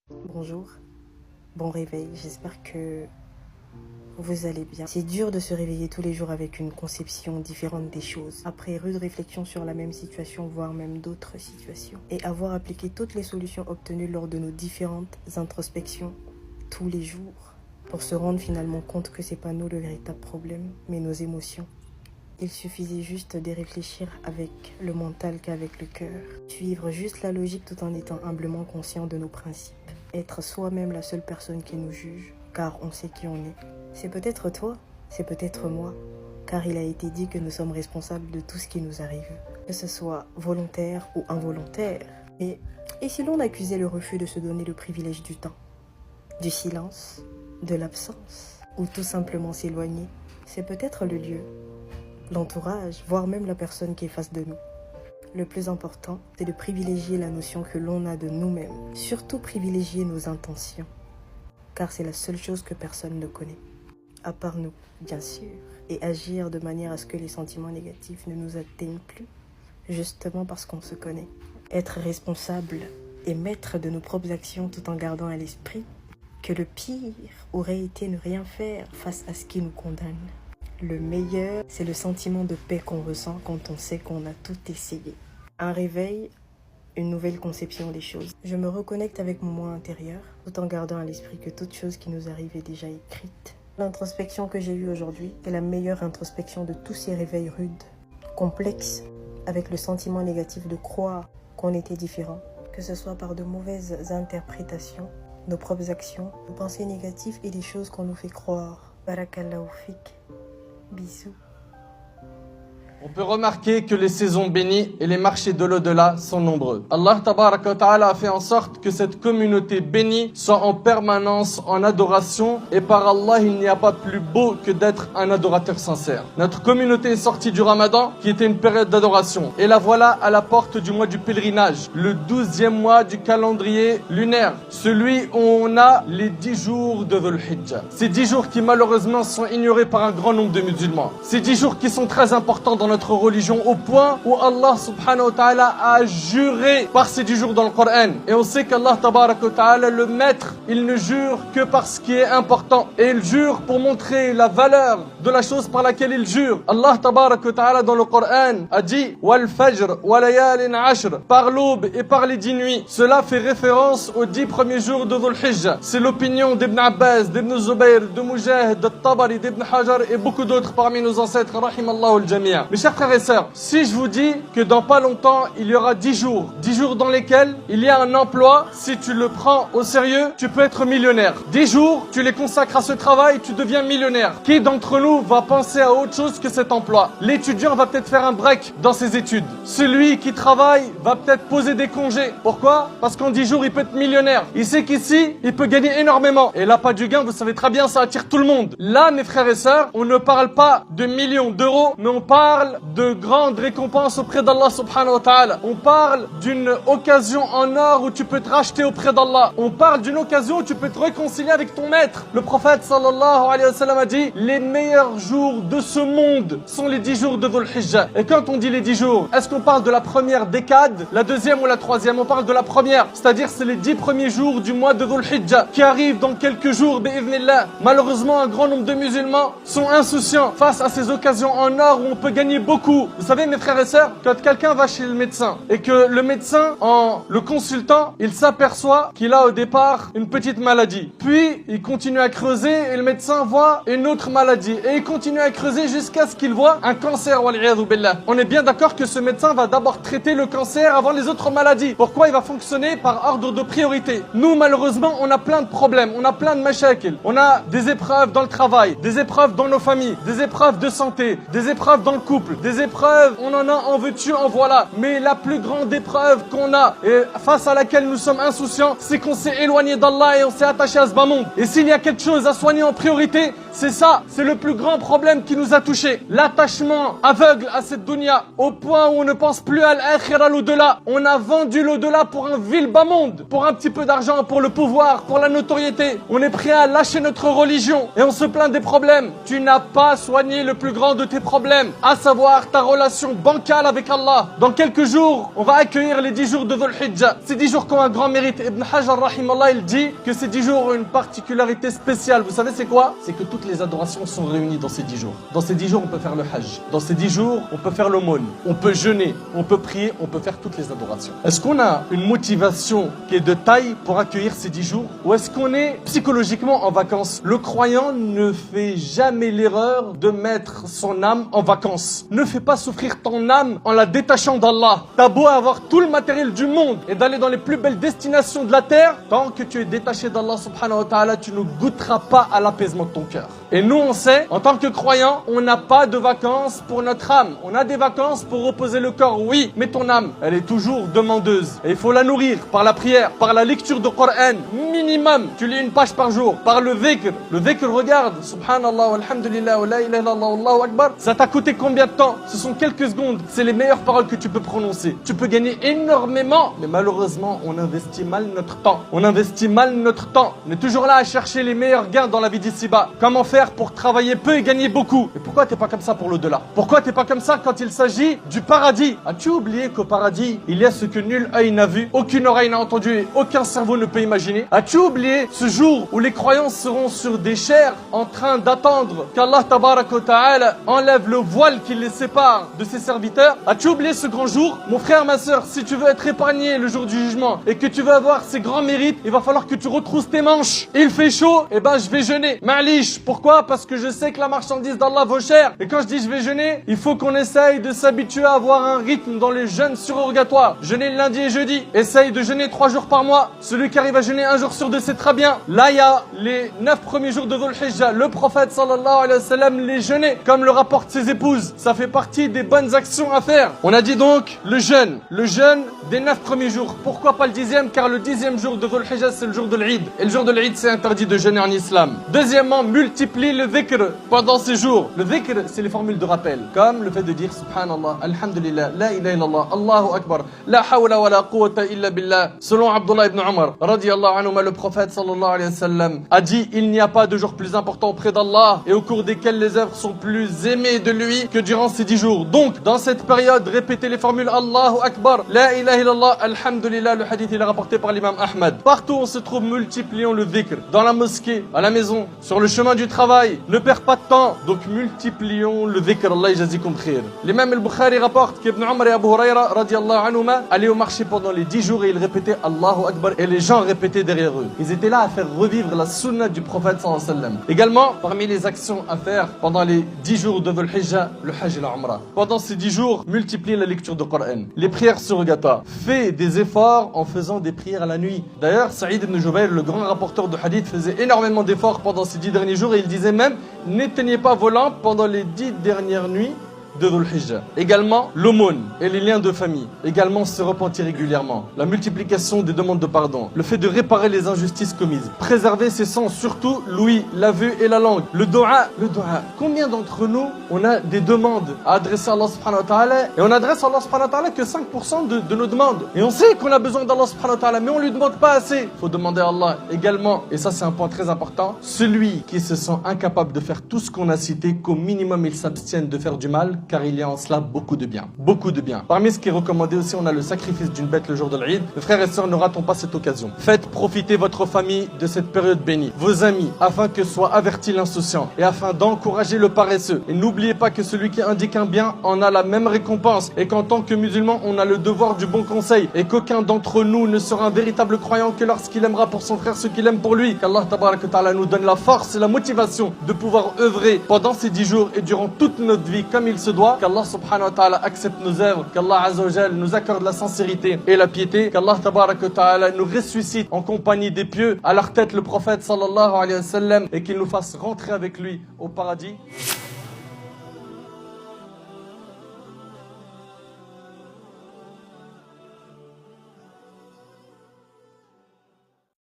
Bonjour, bon réveil, j'espère que vous allez bien. C'est dur de se réveiller tous les jours avec une conception différente des choses, après rude réflexion sur la même situation, voire même d'autres situations, et avoir appliqué toutes les solutions obtenues lors de nos différentes introspections tous les jours, pour se rendre finalement compte que c'est pas nous le véritable problème, mais nos émotions. Il suffisait juste de réfléchir avec le mental qu'avec le cœur. Suivre juste la logique tout en étant humblement conscient de nos principes. Être soi-même la seule personne qui nous juge, car on sait qui on est. C'est peut-être toi, c'est peut-être moi, car il a été dit que nous sommes responsables de tout ce qui nous arrive, que ce soit volontaire ou involontaire. Et si l'on accusait le refus de se donner le privilège du temps, du silence, de l'absence, ou tout simplement s'éloigner, c'est peut-être le lieu, l'entourage, voire même la personne qui est face de nous. Le plus important, c'est de privilégier la notion que l'on a de nous-mêmes. Surtout privilégier nos intentions, car c'est la seule chose que personne ne connaît, à part nous, bien sûr, et agir de manière à ce que les sentiments négatifs ne nous atteignent plus, justement parce qu'on se connaît. Être responsable et maître de nos propres actions tout en gardant à l'esprit que le pire aurait été ne rien faire face à ce qui nous condamne. Le meilleur, c'est le sentiment de paix qu'on ressent quand on sait qu'on a tout essayé. Un réveil, une nouvelle conception des choses. Je me reconnecte avec mon moi intérieur, tout en gardant à l'esprit que toute chose qui nous arrive est déjà écrite. L'introspection que j'ai eue aujourd'hui est la meilleure introspection de tous ces réveils rudes, complexes, avec le sentiment négatif de croire qu'on était différent, que ce soit par de mauvaises interprétations, nos propres actions, nos pensées négatives et des choses qu'on nous fait croire. Barakallahu fik. Bisous. On peut remarquer que les saisons bénies et les marchés de l'au-delà sont nombreux. Allah tabaraka wa ta'ala a fait en sorte que cette communauté bénie soit en permanence en adoration, et par Allah il n'y a pas plus beau que d'être un adorateur sincère. Notre communauté est sortie du Ramadan qui était une période d'adoration, et la voilà à la porte du mois du pèlerinage, le 12e mois du calendrier lunaire, celui où on a les 10 jours de Dhul Hijjah. Ces 10 jours qui malheureusement sont ignorés par un grand nombre de musulmans. Ces 10 jours qui sont très importants dans notre religion, au point où Allah subhanahu wa ta'ala a juré par ces 10 jours dans le Coran. Et on sait qu'Allah tabaraka wa ta'ala, le maître, il ne jure que par ce qui est important, et il jure pour montrer la valeur de la chose par laquelle il jure. Allah tabaraka wa ta'ala dans le Coran a dit wal fajr wa layalin ashr, par l'aube et par les 10 nuits. Cela fait référence aux 10 premiers jours de Dhul Hijjah. C'est l'opinion d'Ibn Abbas, d'Ibn Zubayr, de Mujahid, de Tabari, d'Ibn Hajar et beaucoup d'autres parmi nos ancêtres, rahimallahu al-jami'a. Mes chers frères et sœurs, si je vous dis que dans pas longtemps, il y aura 10 jours dans lesquels il y a un emploi, si tu le prends au sérieux, tu peux être millionnaire. 10 jours, tu les consacres à ce travail, tu deviens millionnaire. Qui d'entre nous va penser à autre chose que cet emploi? L'étudiant va peut-être faire un break dans ses études. Celui qui travaille va peut-être poser des congés. Pourquoi? Parce qu'en 10 jours, il peut être millionnaire. Il sait qu'ici, il peut gagner énormément. Et là, pas du gain, vous savez très bien, ça attire tout le monde. Là, mes frères et sœurs, on ne parle pas de millions d'euros, mais on parle de grandes récompenses auprès d'Allah subhanahu wa ta'ala. On parle d'une occasion en or où tu peux te racheter auprès d'Allah. On parle d'une occasion où tu peux te réconcilier avec ton maître. Le prophète sallallahu alayhi wa sallam a dit: les meilleurs jours de ce monde sont les 10 jours de Dhul Hijjah. Et quand on dit les 10 jours, est-ce qu'on parle de la première décade, la deuxième ou la troisième? On parle de la première, c'est-à-dire c'est les 10 premiers jours du mois de Dhul Hijjah qui arrivent dans quelques jours, bi'idhnillah. Malheureusement, un grand nombre de musulmans sont insouciants face à ces occasions en or où on peut gagner beaucoup. Vous savez, mes frères et sœurs, quand quelqu'un va chez le médecin et que le médecin, en le consultant, il s'aperçoit qu'il a au départ une petite maladie. Puis, il continue à creuser et le médecin voit une autre maladie. Et il continue à creuser jusqu'à ce qu'il voit un cancer. On est bien d'accord que ce médecin va d'abord traiter le cancer avant les autres maladies. Pourquoi? Il va fonctionner par ordre de priorité. Nous, malheureusement, on a plein de problèmes, on a plein de mashakil. On a des épreuves dans le travail, des épreuves dans nos familles, des épreuves de santé, des épreuves dans le couple, des épreuves, on en a, en veux-tu, en voilà. Mais la plus grande épreuve qu'on a et face à laquelle nous sommes insouciants, c'est qu'on s'est éloigné d'Allah et on s'est attaché à ce bas monde. Et s'il y a quelque chose à soigner en priorité, C'est ça, c'est le plus grand problème qui nous a touchés. L'attachement aveugle à cette dunya, au point où on ne pense plus à l'akhira, l'au-delà. On a vendu l'au-delà pour un vil bas monde, pour un petit peu d'argent, pour le pouvoir, pour la notoriété. On est prêt à lâcher notre religion et on se plaint des problèmes. Tu n'as pas soigné le plus grand de tes problèmes, à savoir ta relation bancale avec Allah. Dans quelques jours, on va accueillir les 10 jours de Dhul Hijjah. Ces 10 jours qui ont un grand mérite. Ibn Hajar, rahimallah, il dit que ces 10 jours ont une particularité spéciale. Vous savez c'est quoi? C'est que toutes les adorations sont réunies dans ces 10 jours. Dans ces 10 jours, on peut faire le hajj. Dans ces 10 jours, on peut faire l'aumône. On peut jeûner, on peut prier, on peut faire toutes les adorations. Est-ce qu'on a une motivation qui est de taille pour accueillir ces 10 jours? Ou est-ce qu'on est psychologiquement en vacances? Le croyant ne fait jamais l'erreur de mettre son âme en vacances. Ne fais pas souffrir ton âme en la détachant d'Allah. T'as beau avoir tout le matériel du monde et d'aller dans les plus belles destinations de la terre, tant que tu es détaché d'Allah subhanahu wa ta'ala, tu ne goûteras pas à l'apaisement de ton cœur. Et nous on sait, en tant que croyants, on n'a pas de vacances pour notre âme. On a des vacances pour reposer le corps, oui, mais ton âme, elle est toujours demandeuse. Et il faut la nourrir par la prière, par la lecture du Coran, minimum. Tu lis une page par jour, par le dhikr. Le dhikr, regarde, subhanallah, walhamdulillah, wa la ilaha illallah, Allahu akbar. Ça t'a coûté combien de temps? Ce sont quelques secondes. C'est les meilleures paroles que tu peux prononcer. Tu peux gagner énormément, mais malheureusement, on investit mal notre temps. On investit mal notre temps. On est toujours là à chercher les meilleurs gains dans la vie d'ici-bas. Comment faire pour travailler peu et gagner beaucoup? Et pourquoi t'es pas comme ça pour l'au-delà? Pourquoi t'es pas comme ça quand il s'agit du paradis? As-tu oublié qu'au paradis, il y a ce que nul œil n'a vu, aucune oreille n'a entendu et aucun cerveau ne peut imaginer? As-tu oublié ce jour où les croyants seront sur des chairs en train d'attendre qu'Allah tabaraka wa ta'ala enlève le voile qui les sépare de ses serviteurs? As-tu oublié ce grand jour? Mon frère, ma soeur, si tu veux être épargné le jour du jugement et que tu veux avoir ces grands mérites, il va falloir que tu retrousses tes manches. Il fait chaud, et ben je vais jeûner. Ma'lish, pourquoi? Parce que je sais que la marchandise d'Allah vaut cher. Et quand je dis je vais jeûner, il faut qu'on essaye de s'habituer à avoir un rythme dans les jeûnes surrogatoires. Jeûner le lundi et jeudi. Essaye de jeûner 3 jours par mois. Celui qui arrive à jeûner 1 jour sur 2, c'est très bien. Là, il y a les 9 premiers jours de Dhul Hijjah. Le prophète sallallahu alayhi wa sallam les jeûnait, comme le rapportent ses épouses. Ça fait partie des bonnes actions à faire. On a dit donc le jeûne des 9 premiers jours. Pourquoi pas le 10e? Car le 10e jour de Dhul Hijjah, c'est le jour de l'Eid. Et le jour de l'Eid, c'est interdit de jeûner en islam. Deuxièmement, multiplie le dhikr pendant ces jours. Le dhikr, c'est les formules de rappel. Comme le fait de dire Subhanallah, Alhamdulillah, La ilaha illallah, Allahu Akbar, La hawla wa la quwwata illa billah. Selon Abdullah ibn Umar, radiyallahu anhu, le prophète sallallahu alayhi wa sallam a dit: il n'y a pas de jour plus important auprès d'Allah et au cours desquels les œuvres sont plus aimées de lui que durant ces 10 jours. Donc, dans cette période, répétez les formules Allahu Akbar, La ilaha illallah, Alhamdulillah. Le hadith il est rapporté par l'imam Ahmad. Partout où on se trouve, multiplions le dhikr. Dans la mosquée, à la maison, sur le chemin du travail. Ne perds pas de temps. Donc multiplions le dhikr. Allah yajazikum khair. L'imam al-Bukhari rapporte qu'Ibn Umar et Abu Huraira radiyallahu anhuma allaient au marché pendant les 10 jours et ils répétaient Allahu Akbar et les gens répétaient derrière eux. Ils étaient là à faire revivre la sunna du prophète sallallahu alayhi wa sallam. Également, parmi les actions à faire pendant les 10 jours de Dhul Hijjah, le hajj et la umrah. Pendant ces 10 jours, multiplie la lecture du Coran. Les prières surrogatoires. Fais des efforts en faisant des prières à la nuit. D'ailleurs, Saïd ibn Jubayr, le grand rapporteur de hadith, faisait énormément d'efforts pendant ces 10 derniers jours et il disait même: n'éteignez pas vos lampes pendant les 10 dernières nuits de Dhul Hijjah. Également, l'aumône et les liens de famille. Également, se repentir régulièrement. La multiplication des demandes de pardon. Le fait de réparer les injustices commises. Préserver ses sens, surtout l'ouïe, la vue et la langue. Le dua. Combien d'entre nous, on a des demandes à adresser à Allah subhanahu wa ta'ala et on adresse à Allah subhanahu wa ta'ala que 5% de nos demandes. Et on sait qu'on a besoin d'Allah subhanahu wa ta'ala, mais on lui demande pas assez. Il faut demander à Allah également, et ça c'est un point très important, celui qui se sent incapable de faire tout ce qu'on a cité, qu'au minimum il s'abstienne de faire du mal, car il y a en cela beaucoup de bien. Beaucoup de bien. Parmi ce qui est recommandé aussi, on a le sacrifice d'une bête le jour de l'Eid. Mes frères et sœurs, ne ratons pas cette occasion. Faites profiter votre famille de cette période bénie. Vos amis, afin que soit averti l'insouciant et afin d'encourager le paresseux. Et n'oubliez pas que celui qui indique un bien en a la même récompense et qu'en tant que musulman, on a le devoir du bon conseil et qu'aucun d'entre nous ne sera un véritable croyant que lorsqu'il aimera pour son frère ce qu'il aime pour lui. Qu'Allah tabaraka wa ta'ala nous donne la force et la motivation de pouvoir œuvrer pendant ces 10 jours et durant toute notre vie comme il se doit. Qu'Allah subhanahu wa ta'ala accepte nos œuvres, qu'Allah azza wa jal nous accorde la sincérité et la piété, qu'Allah tabaraka wa ta'ala nous ressuscite en compagnie des pieux, à leur tête le prophète sallallahu alayhi wa sallam, et qu'il nous fasse rentrer avec lui au paradis.